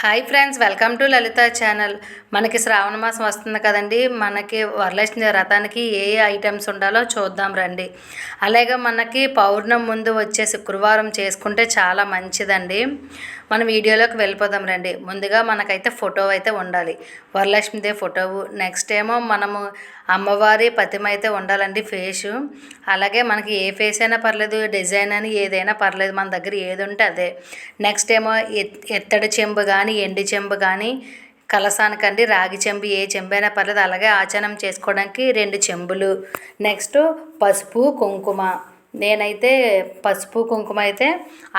Hi friends, welcome to Lalitha channel. మనకి శ్రావణ మాసం వస్తుంది కదండి. మనకి వరలక్ష్మి వ్రతానికి ఏ ఐటమ్స్ ఉండాలో చూద్దాం రండి. అలాగే మనకి పౌర్ణమి ముందు వచ్చే శుక్రవారం చేసుకుంటే చాలా మంచిదండి. మన వీడియోలోకి వెళ్ళిపోదాం రండి. ముందుగా మనకైతే ఫోటో అయితే ఉండాలి, వరలక్ష్మిదేవి ఫోటో. నెక్స్ట్ ఏమో మనము అమ్మవారి ప్రతిమ అయితే ఉండాలండి, ఫేసు. అలాగే మనకి ఏ ఫేస్ అయినా పర్లేదు, డిజైన్ అని ఏదైనా పర్లేదు, మన దగ్గర ఏది ఉంటే అదే. నెక్స్ట్ ఏమో ఎత్తడి చెంబు కానీ, ఎండి చెంబు కానీ, కలసానికండి రాగి చెంబు, ఏ చెంబు అయినా పర్లేదు. అలాగే ఆచరణం చేసుకోవడానికి 2 చెంబులు. నెక్స్ట్ పసుపు కుంకుమ. నేనైతే పసుపు కుంకుమ అయితే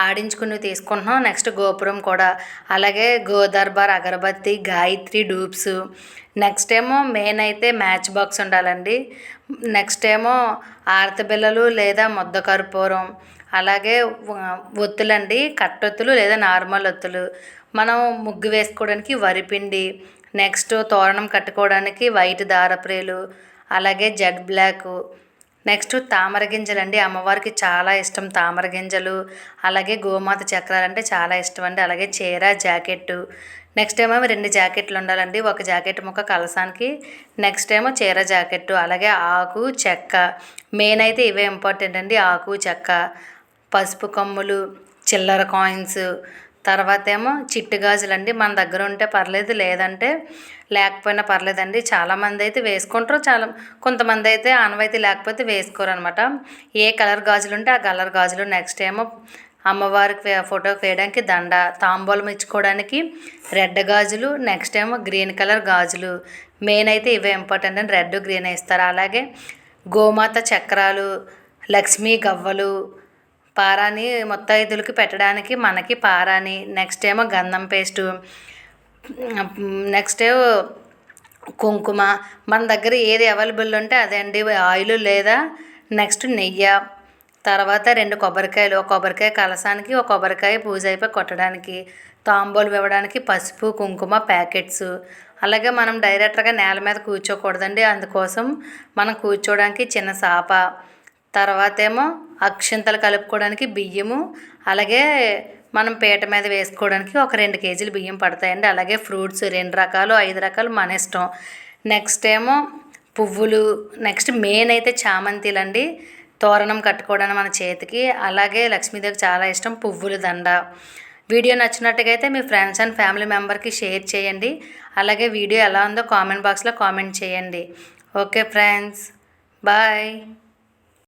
ఆడించుకుని తీసుకుంటున్నాం. నెక్స్ట్ గోపురం కూడా, అలాగే గోదర్బార్ అగరబత్తి, గాయత్రి డూప్స్. నెక్స్ట్ ఏమో మెయిన్ అయితే మ్యాచ్ బాక్స్ ఉండాలండి. నెక్స్ట్ ఏమో ఆరతి బిళ్ళలు లేదా ముద్ద కర్పూరం, అలాగే ఒత్తులండి, కట్టొత్తులు లేదా నార్మల్ ఒత్తులు. మనం ముగ్గు వేసుకోవడానికి వరిపిండి. నెక్స్ట్ తోరణం కట్టుకోవడానికి వైట్ దారప్రేలు, అలాగే జెడ్ బ్లాక్. నెక్స్ట్ తామర గింజలండి, అమ్మవారికి చాలా ఇష్టం తామర గింజలు. అలాగే గోమాత చక్రాలు అంటే చాలా ఇష్టం అండి. అలాగే చీర, జాకెట్టు. నెక్స్ట్ ఏమో 2 జాకెట్లు ఉండాలండి, ఒక జాకెట్ ముక్క కలసానికి. నెక్స్ట్ ఏమో చీర జాకెట్టు, అలాగే ఆకు చెక్క. మెయిన్ అయితే ఇవే ఇంపార్టెంట్ అండి, ఆకు చెక్క. పసుపు కొమ్ములు, చిల్లర కాయిన్స్. తర్వాత ఏమో చిట్టు గాజులండి, మన దగ్గర ఉంటే పర్లేదు, లేదంటే లేకపోయినా పర్లేదండి. చాలామంది అయితే వేసుకుంటారు, కొంతమంది అయితే ఆనవాయితీ లేకపోతే వేసుకోరు అనమాట. ఏ కలర్ గాజులు ఉంటే ఆ కలర్ గాజులు. నెక్స్ట్ ఏమో అమ్మవారికి ఫోటోకి వేయడానికి దండ, తాంబూలం ఇచ్చుకోవడానికి రెడ్ గాజులు. నెక్స్ట్ ఏమో గ్రీన్ కలర్ గాజులు. మెయిన్ అయితే ఇవే ఇంపార్టెంట్ అండి, రెడ్ గ్రీన్ వేస్తారు. అలాగే గోమాత చక్రాలు, లక్ష్మీ గవ్వలు, పారాని ముత్తైదులకి పెట్టడానికి మనకి పారాని. నెక్స్ట్ ఏమో గంధం పేస్టు. నెక్స్ట్ కుంకుమ. మన దగ్గర ఏది అవైలబుల్ ఉంటే అదే అండి. ఆయిల్ లేదా నెక్స్ట్ నెయ్యి. తర్వాత 2 కొబ్బరికాయలు, ఒక కొబ్బరికాయ కలసానికి, ఒక కొబ్బరికాయ పూజ అయిపోయి కొట్టడానికి. తాంబూలం ఇవ్వడానికి పసుపు కుంకుమ ప్యాకెట్స్. అలాగే మనం డైరెక్ట్గా నేల మీద కూర్చోకూడదండి, అందుకోసం మనం కూర్చోవడానికి చిన్న సాప. తర్వాత ఏమో అక్షింతలు కలుపుకోవడానికి బియ్యము. అలాగే మనం పీట మీద వేసుకోవడానికి ఒక 2 కేజీలు బియ్యం పడతాయండి. అలాగే ఫ్రూట్స్ 2 రకాలు, 5 రకాలు మన ఇష్టం. నెక్స్ట్ ఏమో పువ్వులు. నెక్స్ట్ మెయిన్ అయితే చామంతిలండి, తోరణం కట్టుకోవడానికి మన చేతికి. అలాగే లక్ష్మీదేవికి చాలా ఇష్టం పువ్వుల దండ. వీడియో నచ్చినట్టుగా అయితే మీ ఫ్రెండ్స్ అండ్ ఫ్యామిలీ మెంబర్కి షేర్ చేయండి. అలాగే వీడియో ఎలా ఉందో కామెంట్ బాక్స్లో కామెంట్ చేయండి. Okay friends, bye.